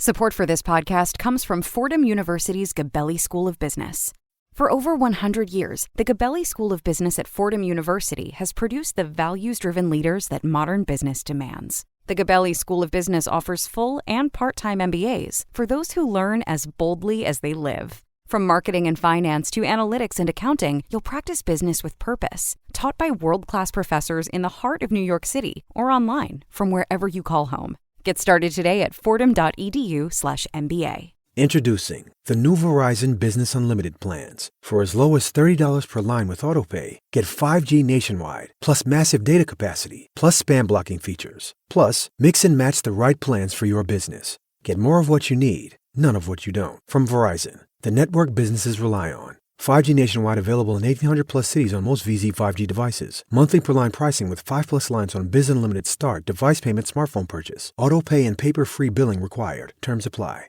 Support for this podcast comes from Fordham University's Gabelli School of Business. For over 100 years, the Gabelli School of Business at Fordham University has produced the values-driven leaders that modern business demands. The Gabelli School of Business offers full and part-time MBAs for those who learn as boldly as they live. From marketing and finance to analytics and accounting, you'll practice business with purpose, taught by world-class professors in the heart of New York City or online from wherever you call home. Get started today at fordham.edu/MBA. Introducing the new Verizon Business Unlimited plans. For as low as $30 per line with AutoPay, get 5G nationwide, plus massive data capacity, plus spam blocking features. Plus, mix and match the right plans for your business. Get more of what you need, none of what you don't. From Verizon, the network businesses rely on. 5G nationwide available in 1,800 plus cities on most VZ 5G devices. Monthly per line pricing with 5 plus lines on Biz Unlimited Start, device payment, smartphone purchase. Auto pay and paper-free billing required. Terms apply.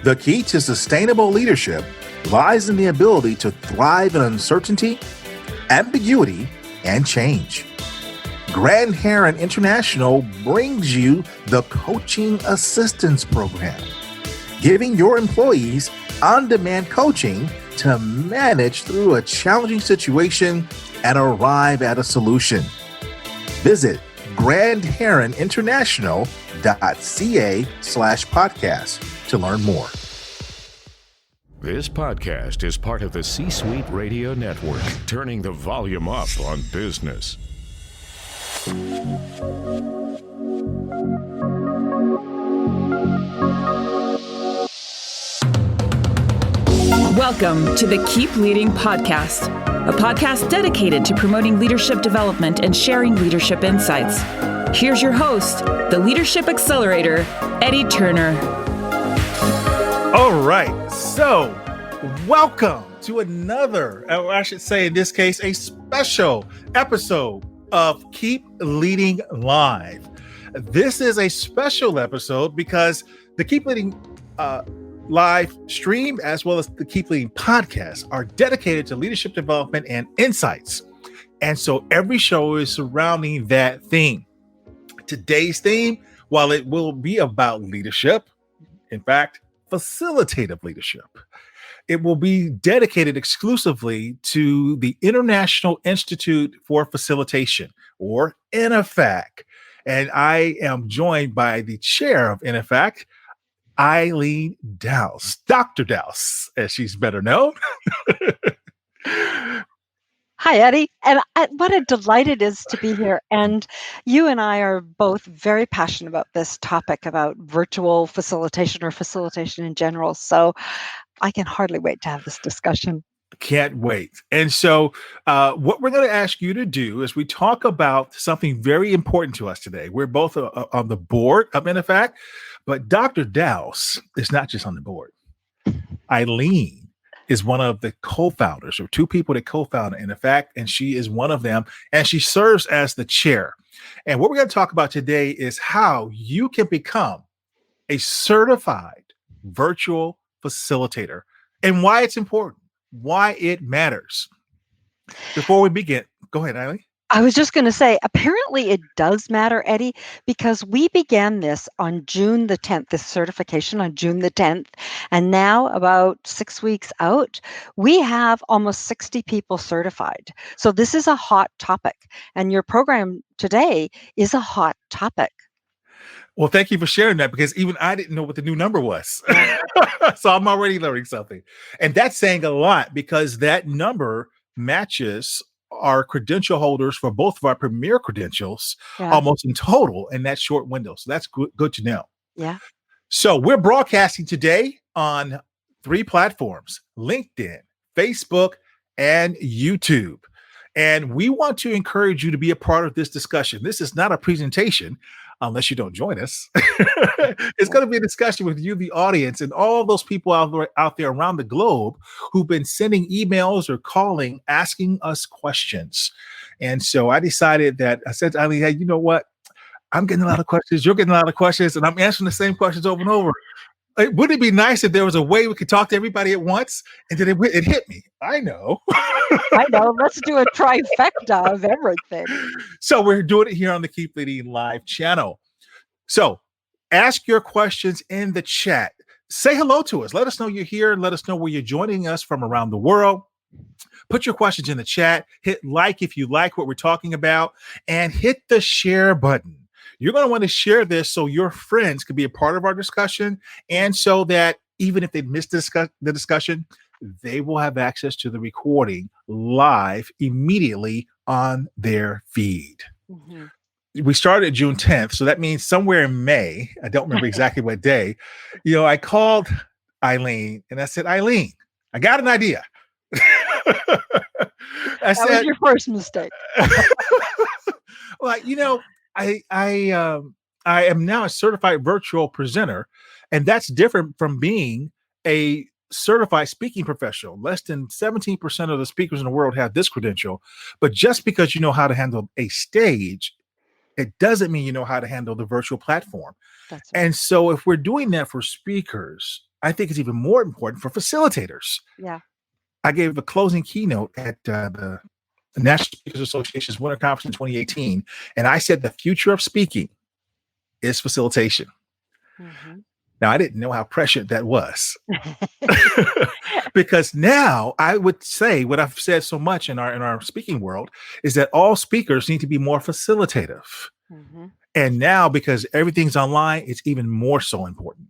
The key to sustainable leadership lies in the ability to thrive in uncertainty, ambiguity, and change. Grand Heron International brings you the Coaching Assistance Program, giving your employees on-demand coaching to manage through a challenging situation and arrive at a solution. Visit grandheroninternational.ca/podcast to learn more. This podcast is part of the C-Suite Radio Network, turning the volume up on business. Welcome to the Keep Leading Podcast, a podcast dedicated to promoting leadership development and sharing leadership insights. Here's your host, the Leadership Accelerator, Eddie Turner. All right, so welcome to another, or I should say in this case, a special episode of Keep Leading Live. This is a special episode because the Keep Leading live stream, as well as the Keep Leading podcast, are dedicated to leadership development and insights. And so every show is surrounding that theme. Today's theme, while it will be about leadership, in fact, facilitative leadership, it will be dedicated exclusively to the International Institute for Facilitation, or INIFAC. And I am joined by the chair of INIFAC, Eileen Dowse, Dr. Dowse, as she's better known. Hi, Eddie. And what a delight it is to be here. And you and I are both very passionate about this topic, about virtual facilitation or facilitation in general. So I can hardly wait to have this discussion. Can't wait. And so what we're going to ask you to do is we talk about something very important to us today. We're both on the board of INIFAC, but Dr. Dowse is not just on the board. Eileen is one of the co-founders, or two people that co-found INIFAC, and she is one of them, and she serves as the chair. And what we're going to talk about today is how you can become a certified virtual facilitator and why it's important, why it matters. Before we begin, go ahead, Eileen. I was just going to say, apparently it does matter, Eddie, because we began this on June the 10th, this certification on June the 10th. And now, about 6 weeks out, we have almost 60 people certified. So this is a hot topic. And your program today is a hot topic. Well, thank you for sharing that, because even I didn't know what the new number was. So I'm already learning something. And that's saying a lot, because that number matches our credential holders for both of our premier credentials, almost in total in that short window. So that's good to know. Yeah. So we're broadcasting today on 3 platforms: LinkedIn, Facebook, and YouTube. And we want to encourage you to be a part of this discussion. This is not a presentation, unless you don't join us. It's going to be a discussion with you, the audience, and all those people out there around the globe who've been sending emails or calling, asking us questions. And so I decided that I said to Eileen, hey, you know what? I'm getting a lot of questions. You're getting a lot of questions, and I'm answering the same questions over and over. Wouldn't it be nice if there was a way we could talk to everybody at once? And then it hit me. I know. I know. Let's do a trifecta of everything. So we're doing it here on the Keep Leading Live channel. So Ask your questions in the chat. Say hello to us. Let us know you're here. Let us know where you're joining us from around the world. Put your questions in the chat. Hit like if you like what we're talking about, and hit the share button. You're going to want to share this so your friends can be a part of our discussion, and so that even if they missed the discussion, they will have access to the recording live immediately on their feed. Mm-hmm. We started June 10th, so that means somewhere in May, I don't remember exactly what day, I called Eileen and I said, Eileen, I got an idea. That was your first mistake. Well, I am now a certified virtual presenter, and that's different from being a certified speaking professional. Less than 17% of the speakers in the world have this credential, but just because you know how to handle a stage, it doesn't mean you know how to handle the virtual platform. That's right. And so if we're doing that for speakers, I think it's even more important for facilitators. Yeah. I gave a closing keynote at the National Speakers Association's Winter Conference in 2018, and I said the future of speaking is facilitation. Mm-hmm. Now, I didn't know how prescient that was. Because now I would say what I've said so much in our speaking world is that all speakers need to be more facilitative. Mm-hmm. And now, because everything's online, it's even more so important.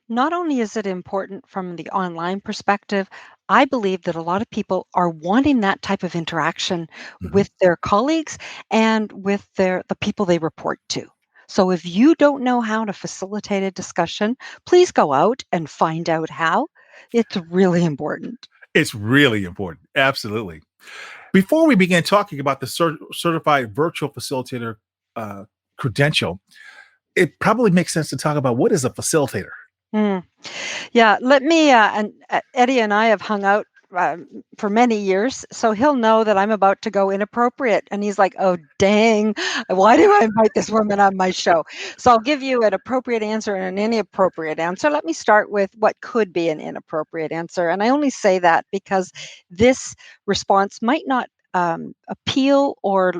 Not only is it important from the online perspective, I believe that a lot of people are wanting that type of interaction mm-hmm. with their colleagues and with the people they report to. So if you don't know how to facilitate a discussion, please go out and find out how. It's really important. It's really important. Absolutely. Before we begin talking about the Certified Virtual Facilitator credential, it probably makes sense to talk about what is a facilitator. Yeah, let me, and Eddie and I have hung out for many years, so he'll know that I'm about to go inappropriate. And he's like, oh, dang, why do I invite this woman on my show? So I'll give you an appropriate answer and an inappropriate answer. Let me start with what could be an inappropriate answer. And I only say that because this response might not appeal or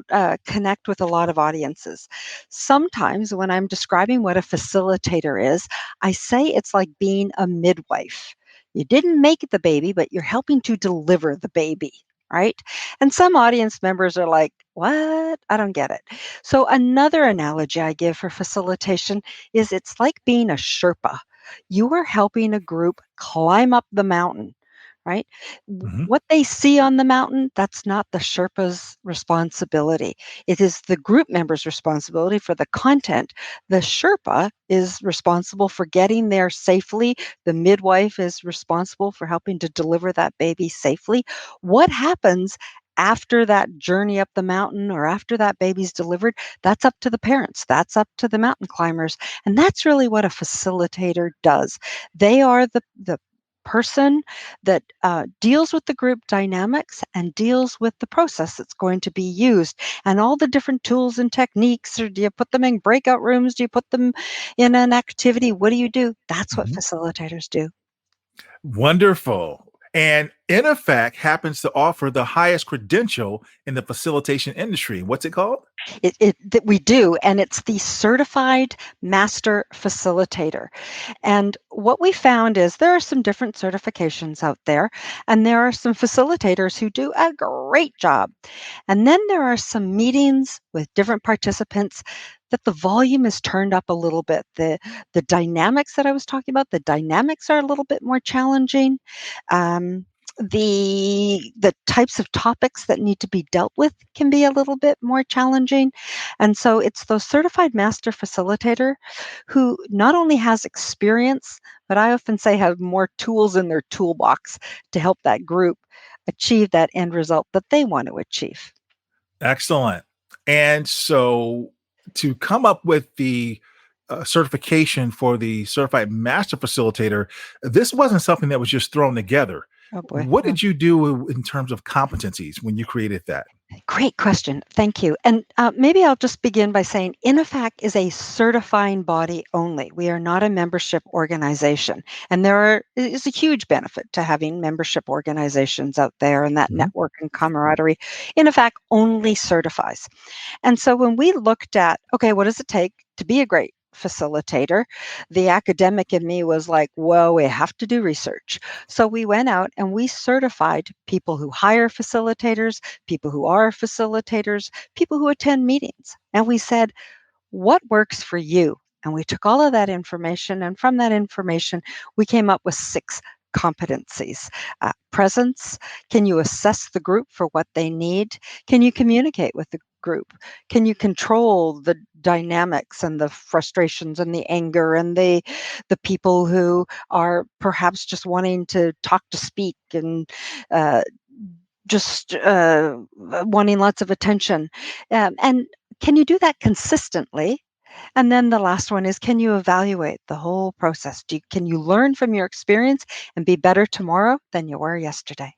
connect with a lot of audiences. Sometimes when I'm describing what a facilitator is, I say it's like being a midwife. You didn't make the baby, but you're helping to deliver the baby, right? And some audience members are like, what? I don't get it. So another analogy I give for facilitation is it's like being a Sherpa. You are helping a group climb up the mountain. Right? Mm-hmm. What they see on the mountain, that's not the Sherpa's responsibility. It is the group member's responsibility for the content. The Sherpa is responsible for getting there safely. The midwife is responsible for helping to deliver that baby safely. What happens after that journey up the mountain or after that baby's delivered, that's up to the parents. That's up to the mountain climbers. And that's really what a facilitator does. They are the person that deals with the group dynamics and deals with the process that's going to be used and all the different tools and techniques. Or do you put them in breakout rooms? Do you put them in an activity? What do you do? That's what facilitators do. Wonderful. And INIFAC happens to offer the highest credential in the facilitation industry. What's it called? That we do, and it's the Certified Master Facilitator. And what we found is there are some different certifications out there, and there are some facilitators who do a great job. And then there are some meetings with different participants that the volume is turned up a little bit. The dynamics that I was talking about, the dynamics are a little bit more challenging. The types of topics that need to be dealt with can be a little bit more challenging. And so it's those certified master facilitator who not only has experience, but I often say have more tools in their toolbox to help that group achieve that end result that they want to achieve. Excellent. And so to come up with the certification for the Certified Master Facilitator, this wasn't something that was just thrown together. Oh boy. What did you do in terms of competencies when you created that? Great question. Thank you. And maybe I'll just begin by saying INIFAC is a certifying body only. We are not a membership organization. And there is a huge benefit to having membership organizations out there and that network and camaraderie. INIFAC only certifies. And so when we looked at, okay, what does it take to be a great facilitator. The academic in me was like, well, we have to do research. So we went out and we certified people who hire facilitators, people who are facilitators, people who attend meetings. And we said, what works for you? And we took all of that information, and from that information, we came up with 6 competencies. Presence. Can you assess the group for what they need? Can you communicate with the group? Can you control the dynamics and the frustrations and the anger and the people who are perhaps just wanting to talk to speak and just wanting lots of attention? And can you do that consistently? And then the last one is, can you evaluate the whole process? Can you learn from your experience and be better tomorrow than you were yesterday?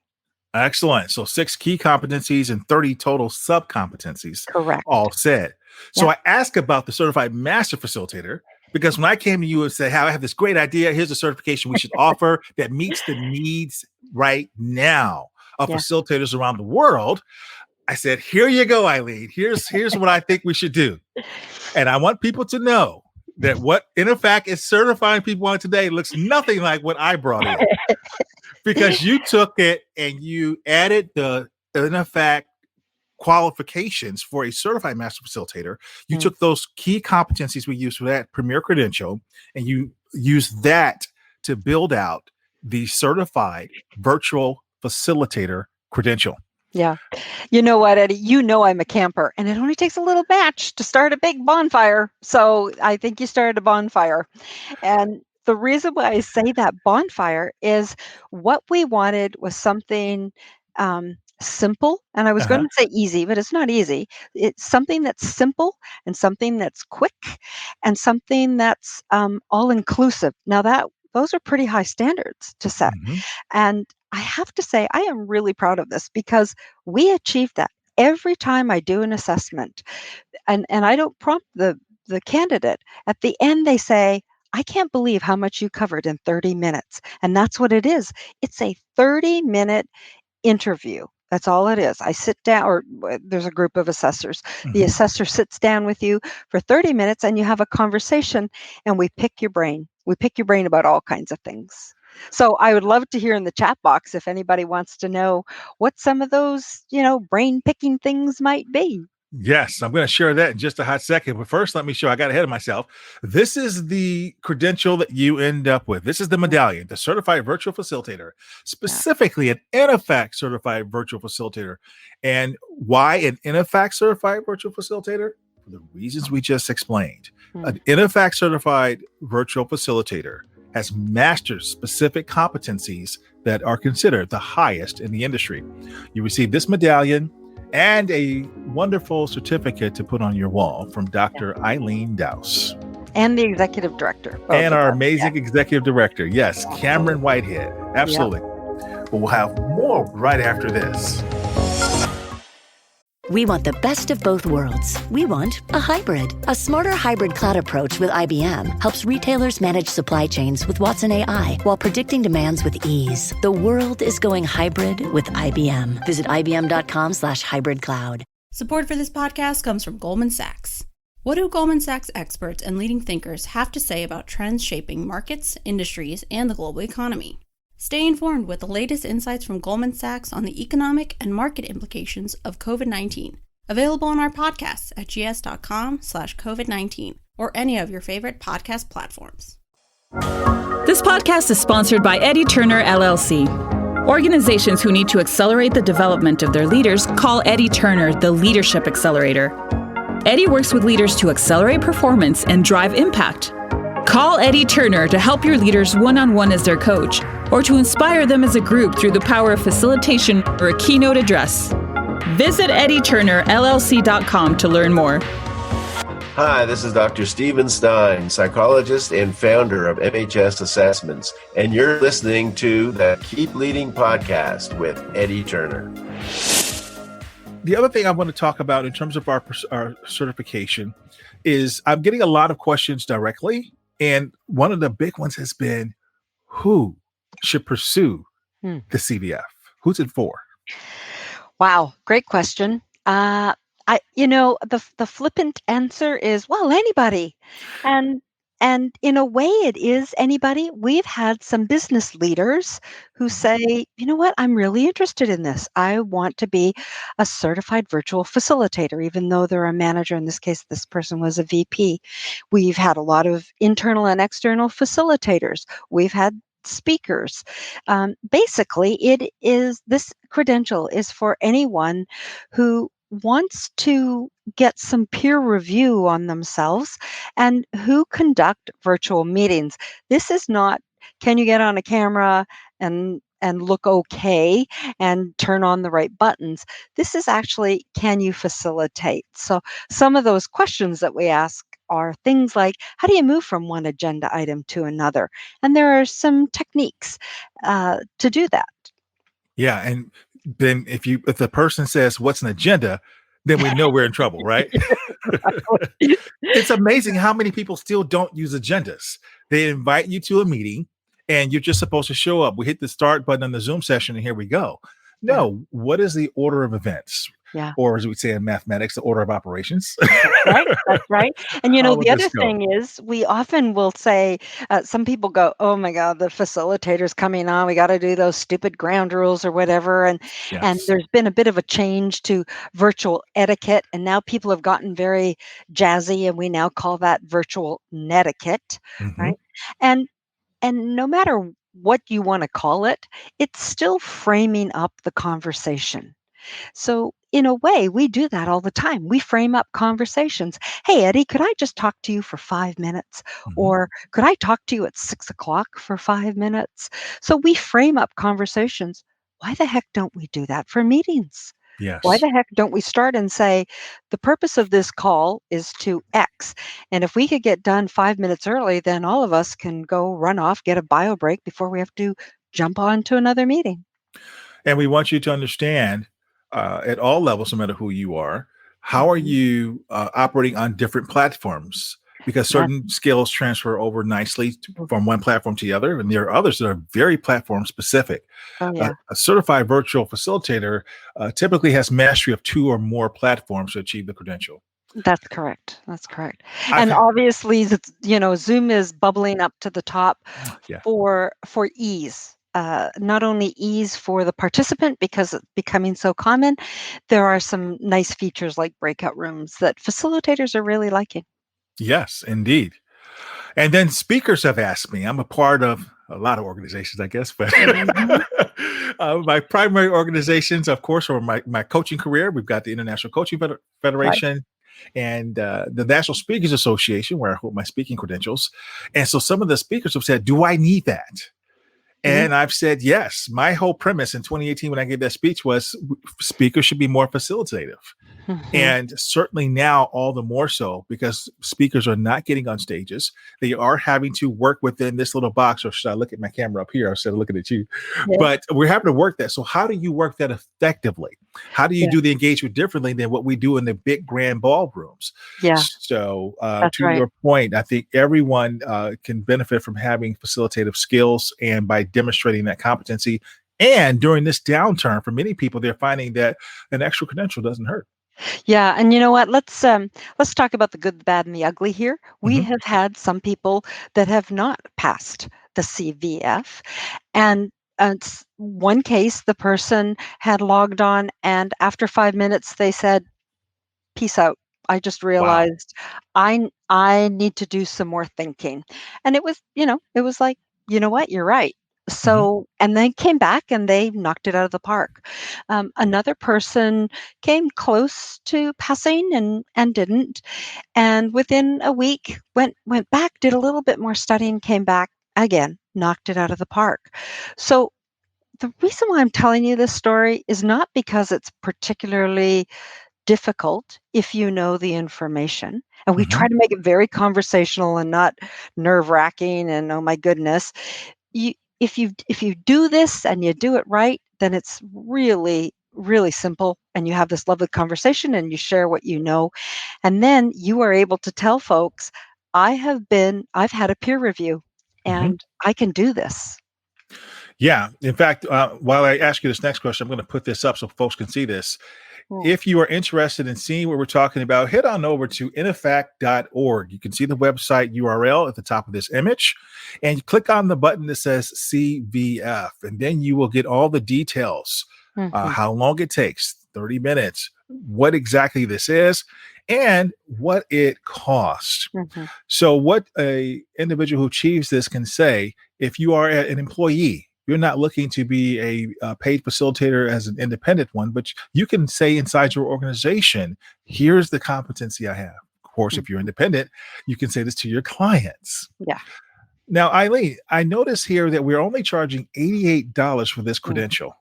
Excellent. So 6 key competencies and 30 total sub-competencies. Correct. All said. So Yeah. I asked about the Certified Master Facilitator because when I came to you and said, "How I have this great idea, here's a certification we should offer that meets the needs right now of Yeah. facilitators around the world," I said, "Here you go, Eileen. Here's what I think we should do." And I want people to know that what INIFAC is certifying people on today looks nothing like what I brought in. Because you took it and you added the INIFAC qualifications for a certified master facilitator. You took those key competencies we use for that premier credential, and you used that to build out the certified virtual facilitator credential. Yeah. You know what, Eddie? You know I'm a camper, and it only takes a little match to start a big bonfire. So I think you started a bonfire. And the reason why I say that bonfire is what we wanted was something simple. And I was going to say easy, but it's not easy. It's something that's simple and something that's quick and something that's all inclusive. Now those are pretty high standards to set. And I have to say, I am really proud of this because we achieved that. Every time I do an assessment, and I don't prompt the candidate, at the end they say, I can't believe how much you covered in 30 minutes. And that's what it is. It's a 30-minute interview. That's all it is. I sit down, or there's a group of assessors. The assessor sits down with you for 30 minutes and you have a conversation and we pick your brain. We pick your brain about all kinds of things. So I would love to hear in the chat box if anybody wants to know what some of those, brain picking things might be. Yes, I'm going to share that in just a hot second. But first, let me show. I got ahead of myself. This is the credential that you end up with. This is the medallion, the Certified Virtual Facilitator, specifically an INIFAC Certified Virtual Facilitator. And why an INIFAC Certified Virtual Facilitator? For the reasons we just explained. An INIFAC Certified Virtual Facilitator has mastered specific competencies that are considered the highest in the industry. You receive this medallion and a wonderful certificate to put on your wall from Dr. Eileen Dowse. And the executive director. And our amazing executive director. Yes, Cameron Whitehead. Absolutely. But we'll have more right after this. We want the best of both worlds. We want a hybrid. A smarter hybrid cloud approach with IBM helps retailers manage supply chains with Watson AI while predicting demands with ease. The world is going hybrid with IBM. Visit ibm.com/hybrid cloud. Support for this podcast comes from Goldman Sachs. What do Goldman Sachs experts and leading thinkers have to say about trends shaping markets, industries, and the global economy? Stay informed with the latest insights from Goldman Sachs on the economic and market implications of COVID-19. Available on our podcasts at gs.com/COVID-19 or any of your favorite podcast platforms. This podcast is sponsored by Eddie Turner, LLC. Organizations who need to accelerate the development of their leaders call Eddie Turner the Leadership Accelerator. Eddie works with leaders to accelerate performance and drive impact. Call Eddie Turner to help your leaders one-on-one as their coach, or to inspire them as a group through the power of facilitation or a keynote address. Visit EddieTurnerLLC.com to learn more. Hi, this is Dr. Stephen Stein, psychologist and founder of MHS Assessments, and you're listening to the Keep Leading podcast with Eddie Turner. The other thing I want to talk about in terms of our certification is I'm getting a lot of questions directly. And one of the big ones has been, who should pursue the CVF? Who's it for? Wow, great question. The flippant answer is, well, anybody. And and in a way it is anybody. We've had some business leaders who say, you know what, I'm really interested in this. I want to be a certified virtual facilitator, even though they're a manager. In this case, this person was a VP. We've had a lot of internal and external facilitators. We've had speakers. Basically, this credential is for anyone who wants to get some peer review on themselves and who conduct virtual meetings. This is not, can you get on a camera and look okay and turn on the right buttons? This is actually, can you facilitate? So some of those questions that we ask are things like, how do you move from one agenda item to another? And there are some techniques to do that. Yeah, and then if the person says, "What's an agenda?" then we know we're in trouble, right? It's amazing how many people still don't use agendas. They invite you to a meeting, and you're just supposed to show up. We hit the start button on the Zoom session, and here we go. No, what is the order of events? Yeah. Or as we say in mathematics, the order of operations. That's right. And How the would other this go? thing is, we often will say, some people go, "Oh my God, the facilitator's coming on. We got to do those stupid ground rules or whatever." And Yes. there's been a bit of a change to virtual etiquette, and now people have gotten very jazzy, and we now call that virtual netiquette, Mhm. right? And no matter what you want to call it, it's still framing up the conversation. So, in a way, we do that all the time. We frame up conversations. Hey, Eddie, could I just talk to you for 5 minutes? Mhm. Or could I talk to you at 6 o'clock for 5 minutes? So we frame up conversations. Why the heck don't we do that for meetings? Why Yes. the heck don't we start and say, the purpose of this call is to X? And if we could get done 5 minutes early, then all of us can go run off, get a bio break before we have to jump on to another meeting. And we want you to understand at all levels, no matter who you are, how are Mhm. you operating on different platforms? Because That- certain skills transfer over nicely from one platform to the other, and there are others that are very platform specific. Oh, yeah. A certified virtual facilitator typically has mastery of 2 or more platforms to achieve the credential. That's correct. That's correct. I've And had, obviously, Zoom is bubbling up to the top yeah, for ease. Not only ease for the participant because it's becoming so common, there are some nice features like breakout rooms that facilitators are really liking. yes, indeed. And then speakers have asked me. I'm a part of a lot of organizations, I guess, but Mhm. my primary organizations, of course, are my coaching career. We've got the International Coaching Right. Federation and the National Speakers Association, where I hold my speaking credentials. And so some of the speakers have said, do I need that? Mhm. And I've said, yes. My whole premise in 2018 when I gave that speech was speakers should be more facilitative. Mhm. And certainly now, all the more so, because speakers are not getting on stages. They are having to work within this little box. Or should I look at my camera up here instead of looking at you? Yeah. But we're having to work that. So, how do you work that effectively? How do you Yeah. do the engagement differently than what we do in the big grand ballrooms? Yeah. So, That's to right. your point, I think everyone can benefit from having facilitative skills and by demonstrating that competency. And during this downturn, for many people, they're finding that an extra credential doesn't hurt. Yeah, and you know what? Let's talk about the good, the bad, and the ugly here. We Mhm. have had some people that have not passed the CVF, and one case, the person had logged on, and after 5 minutes, they said, "Peace out. I just Wow. realized I need to do some more thinking," and it was like, you know what? You're right. Mhm. So, and they came back and they knocked it out of the park. Another person came close to passing and didn't. And within a week, went back, did a little bit more studying, came back again, knocked it out of the park. So the reason why I'm telling you this story is not because it's particularly difficult if you know the information. And we try Mhm. to make it very conversational and not nerve-wracking and oh my goodness. You if you do this and you do it right, then it's really, really simple and you have this lovely conversation and you share what you know. And then you are able to tell folks, I've had a peer review Mhm. and I can do this. Yeah. In fact, while I ask you this next question, I'm going to put this up so folks can see this. if you are interested in seeing what we're talking about, head on over to INIFAC.org. You can see the website URL at the top of this image, and you click on the button that says CVF, and then you will get all the details, how long it takes, 30 minutes, what exactly this is, and what it costs. So what a individual who achieves this can say, if you are an employee, you're not looking to be a paid facilitator as an independent one, but you can say inside your organization, here's the competency I have. Of course, if you're independent, you can say this to your clients. Yeah. Now, Eileen, I notice here that we're only charging $88 for this credential.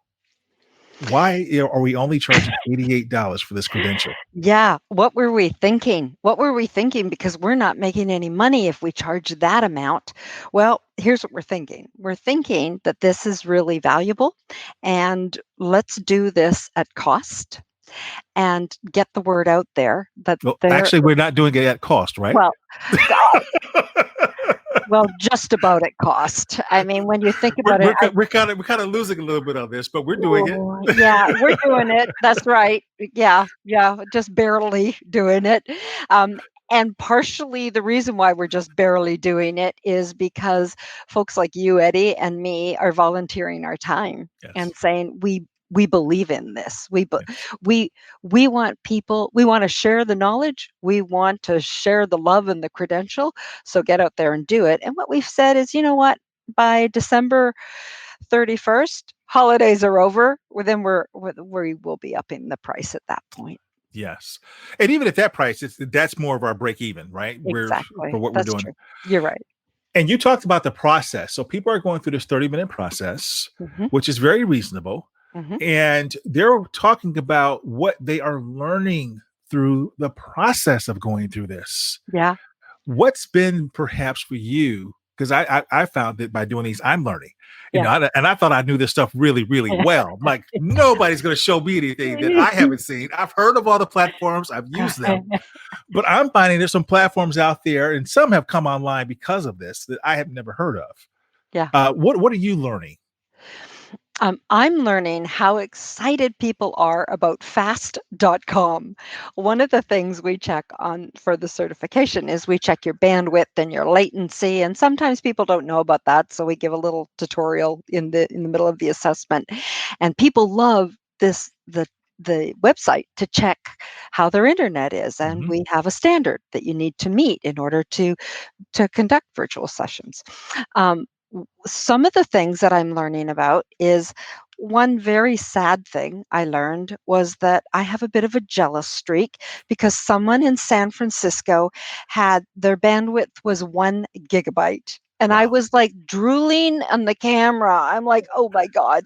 Why are we only charging $88 for this credential? Yeah. What were we thinking? Because we're not making any money if we charge that amount. Well, here's what we're thinking. We're thinking that this is really valuable, and let's do this at cost and get the word out there that actually, we're not doing it at cost, right? Well, just about at cost. I mean, when you think about we're kind of losing a little bit of this, but we're doing it. Yeah, we're doing it. That's right. Yeah, just barely doing it. And partially the reason why we're just barely doing it is because folks like you, Eddie, and me are volunteering our time and saying we believe in this. We want people, we want to share the knowledge. We want to share the love and the credential. So get out there and do it. And what we've said is, you know what, by December 31st, holidays are over. Well, then we will be upping the price at that point. Yes. And even at that price, that's more of our break even, right? Exactly. For what That's we're doing. True. You're right. And you talked about the process. So people are going through this 30-minute process, which is very reasonable. And they're talking about what they are learning through the process of going through this. Yeah. What's been perhaps for you? Because I found that by doing these, I'm learning. You know, and I thought I knew this stuff really, really well. I'm like, nobody's going to show me anything that I haven't seen. I've heard of all the platforms. I've used them. But I'm finding there's some platforms out there, and some have come online because of this that I have never heard of. Yeah. What are you learning? I'm learning how excited people are about fast.com. One of the things we check on for the certification is we check your bandwidth and your latency. And sometimes people don't know about that. So we give a little tutorial in the middle of the assessment. And people love the website to check how their internet is. And we have a standard that you need to meet in order to conduct virtual sessions. Some of the things that I'm learning about is one very sad thing I learned was that I have a bit of a jealous streak because someone in San Francisco had their bandwidth was 1 gigabyte. And I was like drooling on the camera. I'm like, oh my God.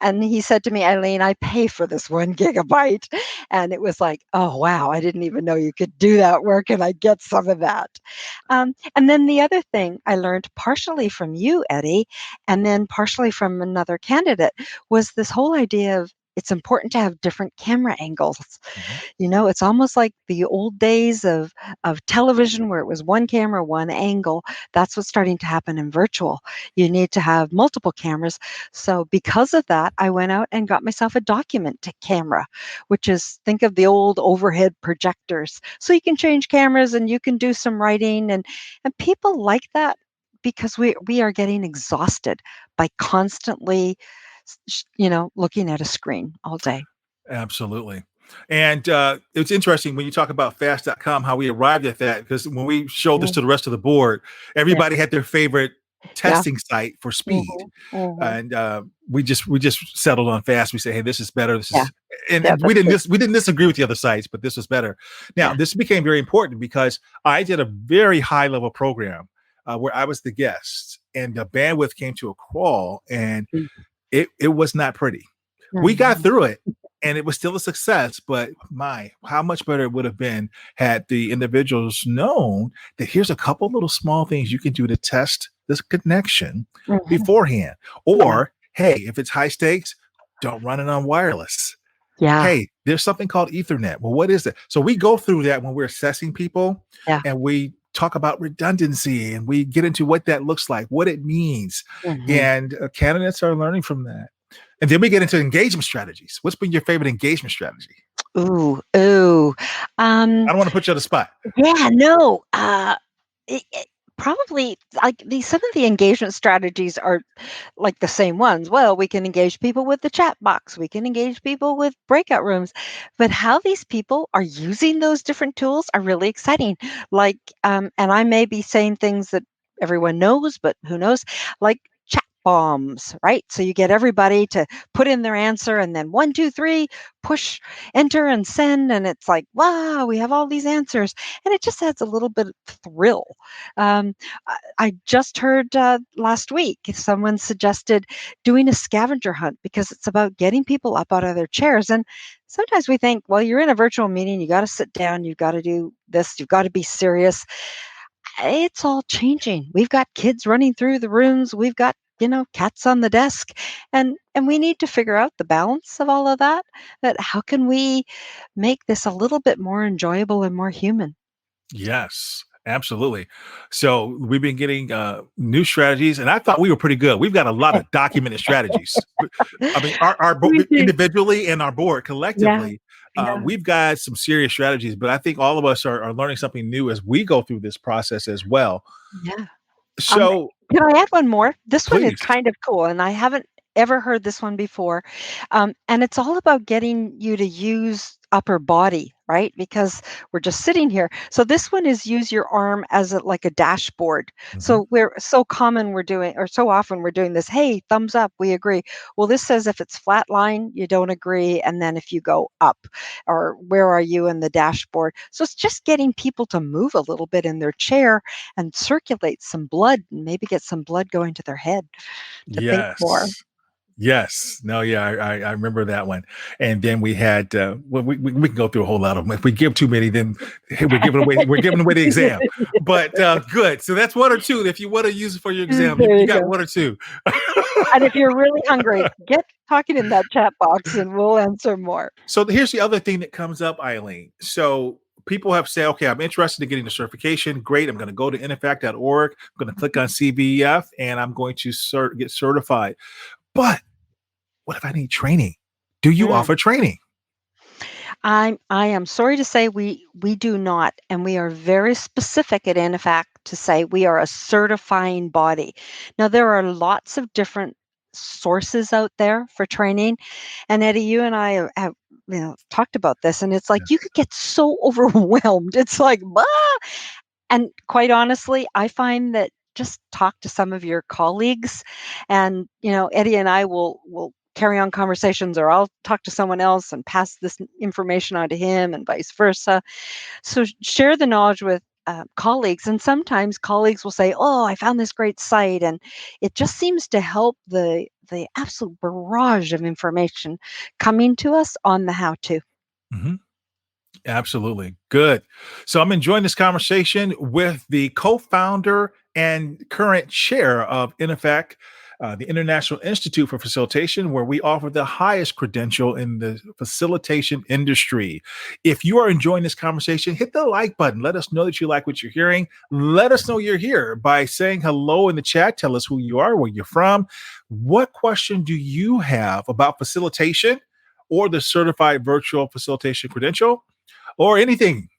And he said to me, Eileen, I pay for this 1 gigabyte. And it was like, oh, wow, I didn't even know you could do that. Where can I get some of that? And then the other thing I learned partially from you, Eddie, and then partially from another candidate was this whole idea of it's important to have different camera angles. You know, it's almost like the old days of television where it was one camera, one angle. That's what's starting to happen in virtual. You need to have multiple cameras. So because of that, I went out and got myself a document camera, which is, think of the old overhead projectors. So you can change cameras and you can do some writing, and people like that because we are getting exhausted by constantly looking at a screen all day. Absolutely. And it's interesting when you talk about fast.com, how we arrived at that, because when we showed this to the rest of the board, everybody had their favorite testing site for speed. And we just settled on fast. We say, hey, this is better. This is, and we didn't disagree with the other sites, but this was better. Now, this became very important because I did a very high level program where I was the guest, and the bandwidth came to a crawl, and it was not pretty. We got through it, and it was still a success, but how much better it would have been had the individuals known that here's a couple little small things you can do to test this connection beforehand. Or, hey, if it's high stakes, don't run it on wireless. Hey, there's something called Ethernet. Well, what is it? So we go through that when we're assessing people, and we talk about redundancy, and we get into what that looks like, what it means. And candidates are learning from that. And then we get into engagement strategies. What's been your favorite engagement strategy? Ooh. I don't want to put you on the spot. Yeah, no. Probably like some of the engagement strategies are like the same ones. Well, we can engage people with the chat box. We can engage people with breakout rooms. But how these people are using those different tools are really exciting. Like, and I may be saying things that everyone knows, but who knows? Like chat bombs, right? So you get everybody to put in their answer and then 1, 2, 3, push enter and send. And it's like, wow, we have all these answers. And it just adds a little bit of thrill. Um, I just heard last week someone suggested doing a scavenger hunt because it's about getting people up out of their chairs. And sometimes we think, well, you're in a virtual meeting, you got to sit down, you've got to do this, you've got to be serious. It's all changing. We've got kids running through the rooms, we've got cats on the desk, and we need to figure out the balance of all of that. That how can we make this a little bit more enjoyable and more human? Yes, absolutely. So we've been getting new strategies, and I thought we were pretty good. We've got a lot of documented strategies. I mean, our individually and our board collectively, Yeah. we've got some serious strategies. But I think all of us are learning something new as we go through this process as well. Yeah. So Can I add one more? This one is please, kind of cool, and I haven't ever heard this one before. And it's all about getting you to use upper body, right? Because we're just sitting here. So this one is use your arm as like a dashboard. Mhm. So so often we're doing this. Hey, thumbs up, we agree. Well, this says if it's flat line, you don't agree, and then if you go up, or where are you in the dashboard? So it's just getting people to move a little bit in their chair and circulate some blood and maybe get some blood going to their head to think more. Yes. Yes. No, yeah, I remember that one. And then we had well, we can go through a whole lot of them. If we give too many, then hey, we're giving away the exam. But good. So that's one or two. If you want to use it for your exam, There you you got go. one or two. And if you're really hungry, get talking in that chat box and we'll answer more. So here's the other thing that comes up, Eileen. So people have said, okay, I'm interested in getting the certification. Great. I'm going to go to INIFAC.org. I'm going to click on CVF and I'm going to get certified. But what if I need training? Do you offer training? I am sorry to say we do not, and we are very specific at INIFAC to say we are a certifying body. Now there are lots of different sources out there for training, and Eddie, you and I have talked about this, and it's like you could get so overwhelmed. It's like, and quite honestly, I find that just talk to some of your colleagues, and Eddie and I will carry on conversations, or I'll talk to someone else and pass this information on to him and vice versa. So share the knowledge with colleagues, and sometimes colleagues will say, oh, I found this great site, and it just seems to help the absolute barrage of information coming to us on the how-to. Mm-hmm. Absolutely. Good. So I'm enjoying this conversation with the co-founder and current chair of INIFAC, the International Institute for Facilitation, where we offer the highest credential in the facilitation industry. If you are enjoying this conversation, hit the like button. Let us know that you like what you're hearing. Let us know you're here by saying hello in the chat. Tell us who you are, where you're from. What question do you have about facilitation or the Certified Virtual Facilitation credential? Or anything.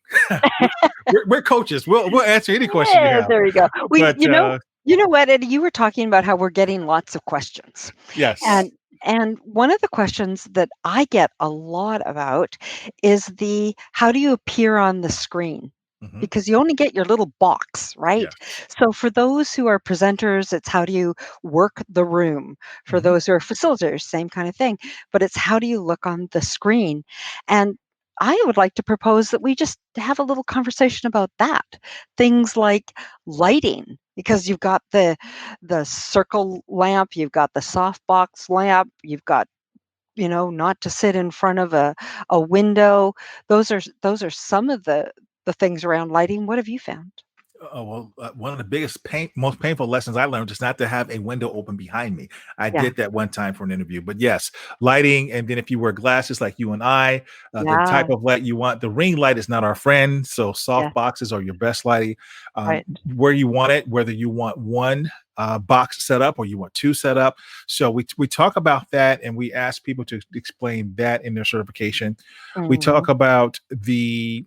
we're coaches. We'll answer any question you have. There you go. But, you know what, Eddie? You were talking about how we're getting lots of questions. Yes. And one of the questions that I get a lot about is how do you appear on the screen? Mhm. Because you only get your little box, right? Yes. So for those who are presenters, it's how do you work the room? For Mhm. those who are facilitators, same kind of thing. But it's how do you look on the screen? And I would like to propose that we just have a little conversation about that. Things like lighting, because you've got the circle lamp, you've got the softbox lamp, you've got not to sit in front of a window. Those are some of the things around lighting. What have you found? One of the biggest most painful lessons I learned is not to have a window open behind me. I Yeah. did that one time for an interview, but yes, lighting. And then if you wear glasses like you and I, the Yeah. type of light you want, the ring light is not our friend. So soft Yeah. boxes are your best lighting. Right. Where you want it, whether you want one box set up or you want two set up. So we talk about that, and we ask people to explain that in their certification. We talk about the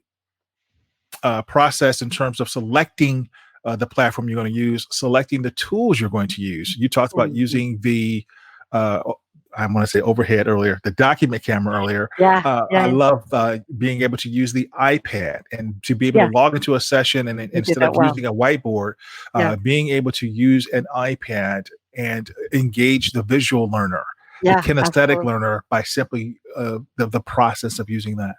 process in terms of selecting the platform you're going to use, selecting the tools you're going to use. You talked about using the I want to say overhead earlier, the document camera earlier. I love being able to use the iPad and to be able to log into a session, and instead of using a whiteboard, being able to use an iPad and engage the visual learner, the kinesthetic learner, by simply the process of using that.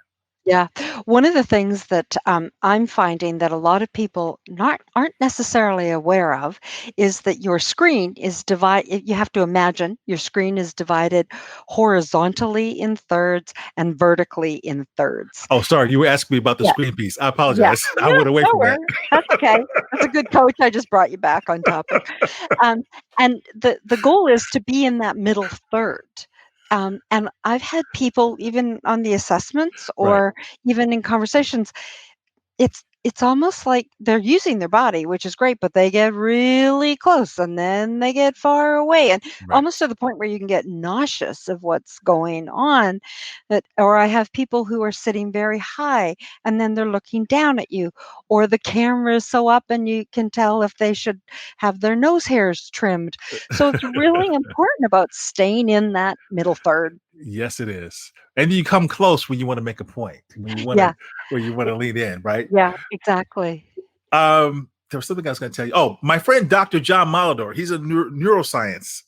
Yeah. One of the things that I'm finding that a lot of people aren't necessarily aware of is that your screen is divided. You have to imagine your screen is divided horizontally in thirds and vertically in thirds. Oh, sorry. You were asking me about the screen piece. I apologize. I went away from that. That's okay. That's a good coach. I just brought you back on topic. And the goal is to be in that middle third. And I've had people, even on the assessments or even in conversations, it's almost like they're using their body, which is great, but they get really close and then they get far away, and almost to the point where you can get nauseous of what's going on. Or I have people who are sitting very high and then they're looking down at you, or the camera is so up and you can tell if they should have their nose hairs trimmed. So it's really important about staying in that middle third. Yes, it is. And you come close when you want to make a point, when you want to lean in, right? Yeah, exactly. There was something I was going to tell you. Oh, my friend, Dr. John Molidor, he's a neuroscientist.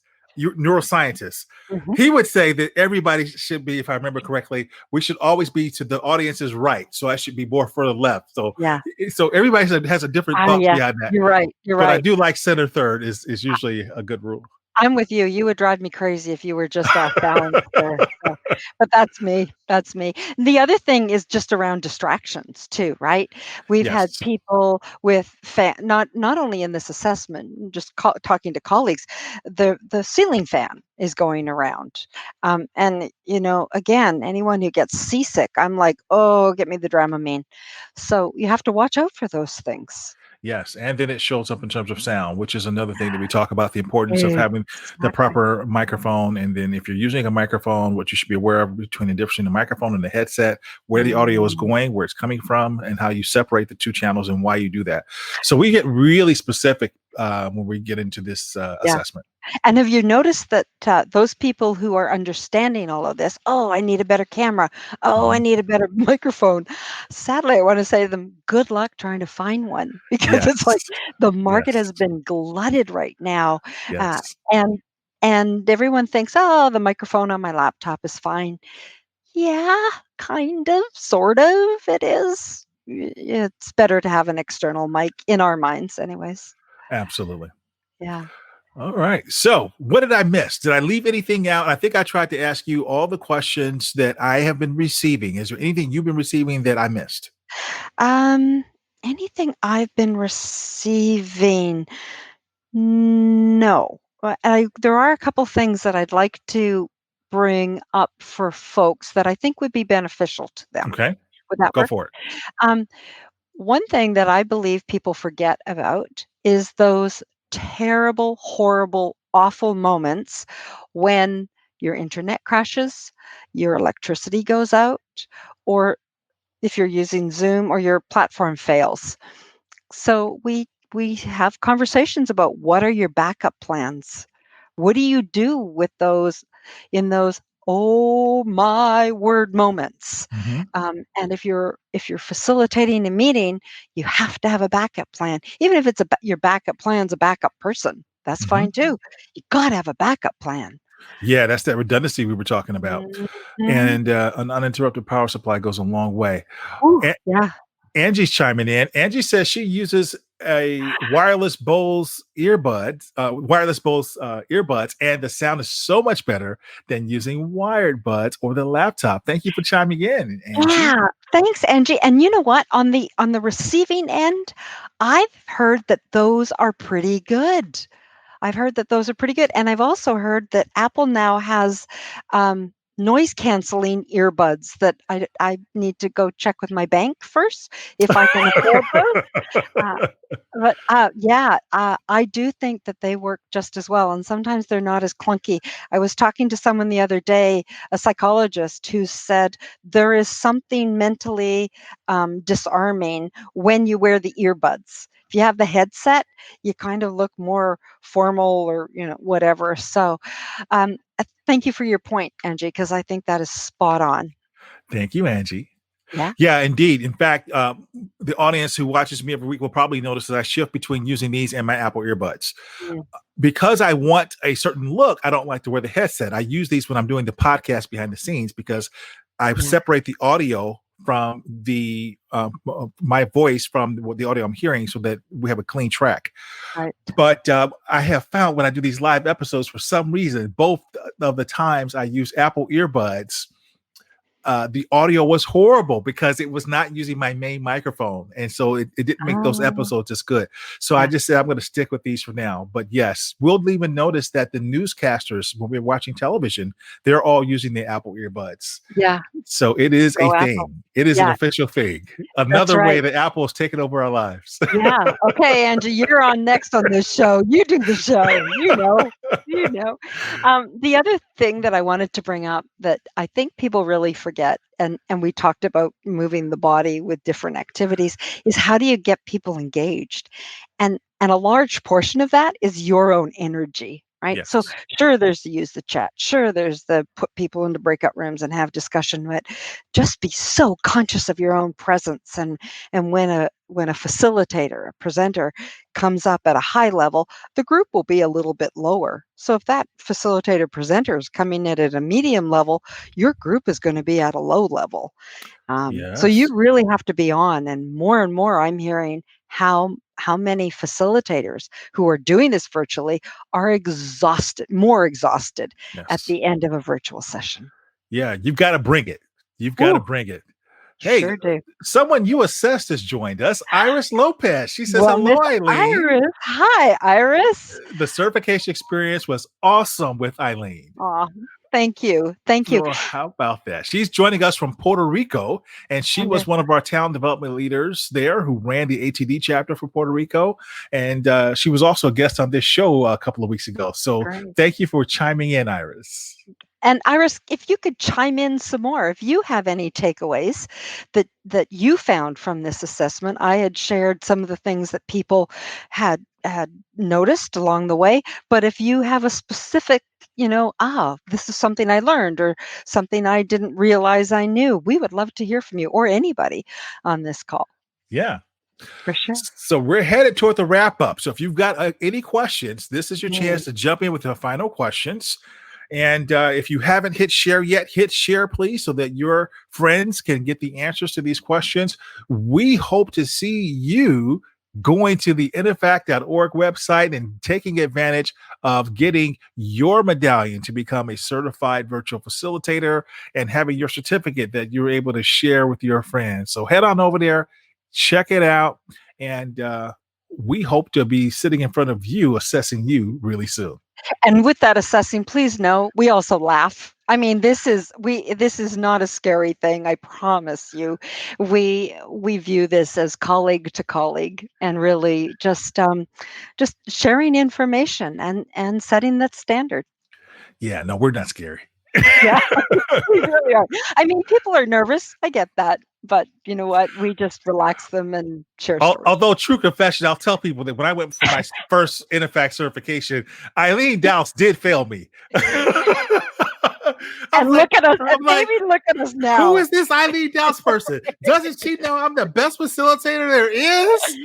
He would say that everybody should be, if I remember correctly, we should always be to the audience's right. So I should be more further left. So everybody has a different thought behind that. You're right. But I do like center third is usually a good rule. I'm with you. You would drive me crazy if you were just off balance there. So, but that's me. That's me. The other thing is just around distractions too, right? We've had people with not only in this assessment, just talking to colleagues, the ceiling fan is going around. And again, anyone who gets seasick, I'm like, oh, get me the Dramamine. So you have to watch out for those things. Yes, and then it shows up in terms of sound, which is another thing that we talk about, the importance of having the proper microphone. And then if you're using a microphone, what you should be aware of between the difference between the microphone and the headset, where the audio is going, where it's coming from, and how you separate the two channels and why you do that. So we get really specific when we get into this assessment. And have you noticed that those people who are understanding all of this, oh, I need a better camera. Oh, I need a better microphone. Sadly, I want to say to them, good luck trying to find one, because it's like the market has been glutted right now. And everyone thinks, oh, the microphone on my laptop is fine. Yeah, kind of, sort of, it is. It's better to have an external mic in our minds anyways. Absolutely. Yeah. All right. So what did I miss? Did I leave anything out? I think I tried to ask you all the questions that I have been receiving. Is there anything you've been receiving that I missed? Anything I've been receiving? No. There are a couple things that I'd like to bring up for folks that I think would be beneficial to them. Okay. Would that Go work? for it. One thing that I believe people forget about is those terrible, horrible, awful moments when your internet crashes, your electricity goes out, or if you're using Zoom or your platform fails. So we have conversations about what are your backup plans? What do you do with those in those oh my word moments? And if you're facilitating a meeting, you have to have a backup plan. Even if it's your backup plan's a backup person, that's fine too. You got to have a backup plan. Yeah, that's that redundancy we were talking about. And an uninterrupted power supply goes a long way. Ooh, yeah. Angie's chiming in. Angie says she uses a wireless Bose earbuds, and the sound is so much better than using wired buds or the laptop. Thank you for chiming in, Angie. Yeah, thanks, Angie. And you know what? On the receiving end, I've heard that those are pretty good. And I've also heard that Apple now has noise canceling earbuds that I need to go check with my bank first if I can afford those. I do think that they work just as well, and sometimes they're not as clunky. I was talking to someone the other day, a psychologist, who said there is something mentally disarming when you wear the earbuds. If you have the headset, you kind of look more formal or whatever. So, thank you for your point, Angie, because I think that is spot on. Thank you, Angie. Yeah. Yeah, indeed. In fact, the audience who watches me every week will probably notice that I shift between using these and my Apple earbuds. Because I want a certain look, I don't like to wear the headset. I use these when I'm doing the podcast behind the scenes because I separate the audio from the my voice from the audio I'm hearing so that we have a clean track. Right. But I have found when I do these live episodes, for some reason, both of the times I use Apple earbuds, the audio was horrible because it was not using my main microphone. And so it didn't make those episodes as good. So I just said, I'm going to stick with these for now. But yes, we'll even notice that the newscasters, when we're watching television, they're all using the Apple earbuds. Yeah. So it is a thing. Apple. It is an official thing. Another way that Apple is taking over our lives. Yeah. Okay, Angie, you're on next on this show. You do the show. You know. The other thing that I wanted to bring up that I think people really forget, and we talked about moving the body with different activities, is how do you get people engaged? And a large portion of that is your own energy. Right. Yes. So sure, there's the use the chat. Sure, there's the put people into breakout rooms and have discussion, but just be so conscious of your own presence. And when a facilitator, a presenter comes up at a high level, the group will be a little bit lower. So if that facilitator presenter is coming in at a medium level, your group is going to be at a low level. So you really have to be on. And more I'm hearing how many facilitators who are doing this virtually are more exhausted at the end of a virtual session. Yeah, you've got to bring it. You've got to bring it. Hey, sure do. Someone you assessed has joined us, Iris Lopez. She says, hello, Eileen. Iris. Hi, Iris. The certification experience was awesome with Eileen. Aw, thank you. Thank you. Well, how about that? She's joining us from Puerto Rico, and she was one of our talent development leaders there who ran the ATD chapter for Puerto Rico. And she was also a guest on this show a couple of weeks ago. So thank you for chiming in, Iris. And Iris, if you could chime in some more, if you have any takeaways that you found from this assessment. I had shared some of the things that people had noticed along the way, but if you have a specific, this is something I learned or something I didn't realize I knew, we would love to hear from you or anybody on this call. Yeah. For sure. So we're headed toward the wrap up. So if you've got any questions, this is your chance to jump in with the final questions. And if you haven't hit share yet, hit share, please, so that your friends can get the answers to these questions. We hope to see you going to the INIFAC.org website and taking advantage of getting your medallion to become a certified virtual facilitator and having your certificate that you're able to share with your friends. So head on over there, check it out, and we hope to be sitting in front of you, assessing you really soon. And with that assessing, please know we also laugh. I mean, this is not a scary thing. I promise you. We view this as colleague to colleague, and really just sharing information and setting that standard. Yeah, no, we're not scary. Yeah, we really are. I mean, people are nervous. I get that. But you know what? We just relax them and share stories. Although, true confession, I'll tell people that when I went for my first INIFAC certification, Eileen Dowse did fail me. And look at us. And like, maybe look at us now. Who is this Eileen Dowse person? Doesn't she know I'm the best facilitator there is?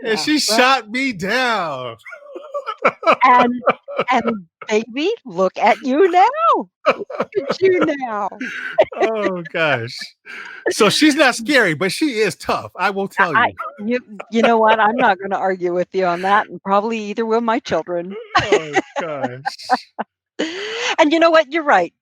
And she shot me down. And baby, look at you now. Look at you now. Oh gosh. So she's not scary, but she is tough. I will tell you. You know what? I'm not going to argue with you on that, and probably either will my children. Oh gosh. And you know what? You're right.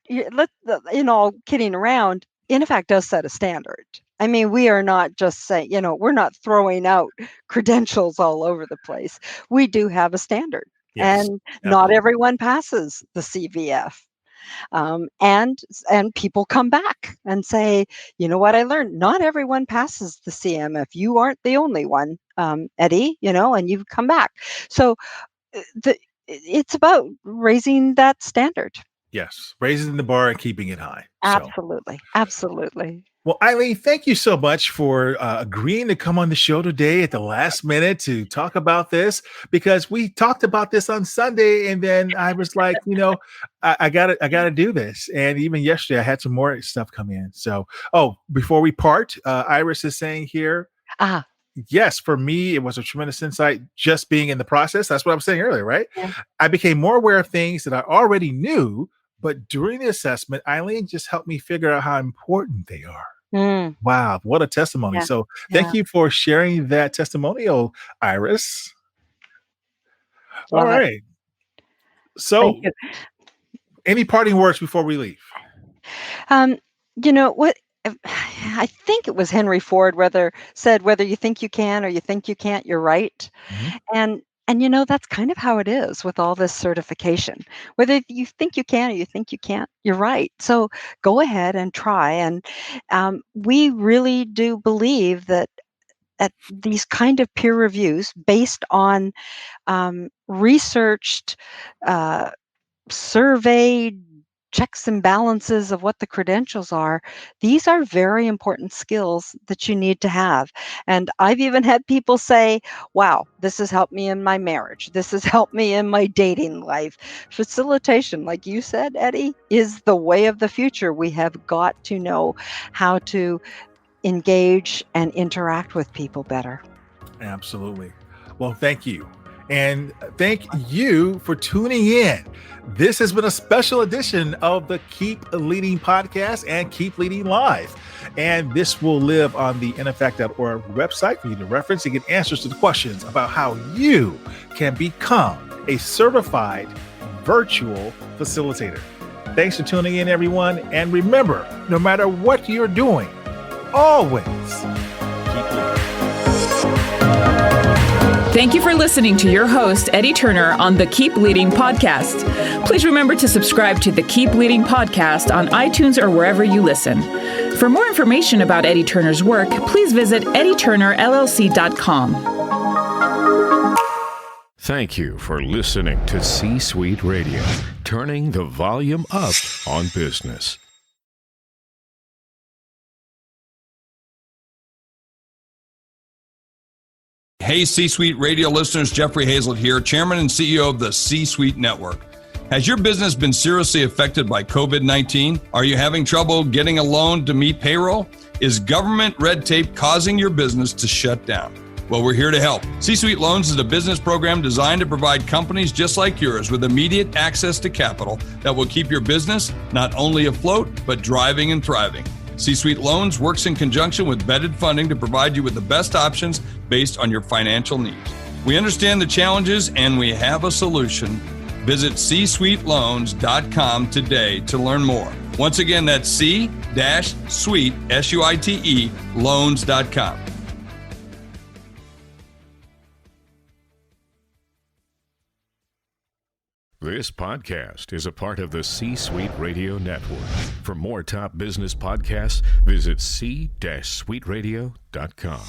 All kidding around, INIFAC does set a standard. I mean, we are not just saying, we're not throwing out credentials all over the place. We do have a standard. Yes, and not everyone passes the CVF. and people come back and say, you know what I learned? Not everyone passes the CMF. You aren't the only one, Eddie. And you've come back. So it's about raising that standard. Yes, raising the bar and keeping it high. Absolutely. Absolutely. Well, Eileen, thank you so much for agreeing to come on the show today at the last minute to talk about this, because we talked about this on Sunday, and then I was like, I gotta do this. And even yesterday, I had some more stuff come in. So, before we part, Iris is saying here, yes, for me, it was a tremendous insight just being in the process. That's what I was saying earlier, right? Yeah. I became more aware of things that I already knew, but during the assessment, Eileen just helped me figure out how important they are. Wow, what a testimony. Yeah. So thank you for sharing that testimonial, Iris. All right. So any parting words before we leave? What? I think it was Henry Ford said, whether you think you can or you think you can't, you're right. Mm-hmm. And that's kind of how it is with all this certification. Whether you think you can or you think you can't, you're right. So go ahead and try. And we really do believe that at these kind of peer reviews based on researched, surveyed checks and balances of what the credentials are, these are very important skills that you need to have. And I've even had people say, wow, this has helped me in my marriage. This has helped me in my dating life. Facilitation, like you said, Eddie, is the way of the future. We have got to know how to engage and interact with people better. Absolutely. Well, thank you. And thank you for tuning in. This has been a special edition of the Keep Leading podcast and Keep Leading Live. And this will live on the INIFAC.org website for you to reference and get answers to the questions about how you can become a certified virtual facilitator. Thanks for tuning in, everyone. And remember, no matter what you're doing, always keep leading. Thank you for listening to your host, Eddie Turner, on the Keep Leading podcast. Please remember to subscribe to the Keep Leading podcast on iTunes or wherever you listen. For more information about Eddie Turner's work, please visit eddieturnerllc.com. Thank you for listening to C-Suite Radio, turning the volume up on business. Hey, C-Suite Radio listeners, Jeffrey Hazlett here, Chairman and CEO of the C-Suite Network. Has your business been seriously affected by COVID-19? Are you having trouble getting a loan to meet payroll? Is government red tape causing your business to shut down? Well, we're here to help. C-Suite Loans is a business program designed to provide companies just like yours with immediate access to capital that will keep your business not only afloat, but driving and thriving. C-Suite Loans works in conjunction with vetted funding to provide you with the best options based on your financial needs. We understand the challenges and we have a solution. Visit csuiteloans.com today to learn more. Once again, that's C-Suite, S-U-I-T-E, loans.com. This podcast is a part of the C-Suite Radio Network. For more top business podcasts, visit c-suiteradio.com.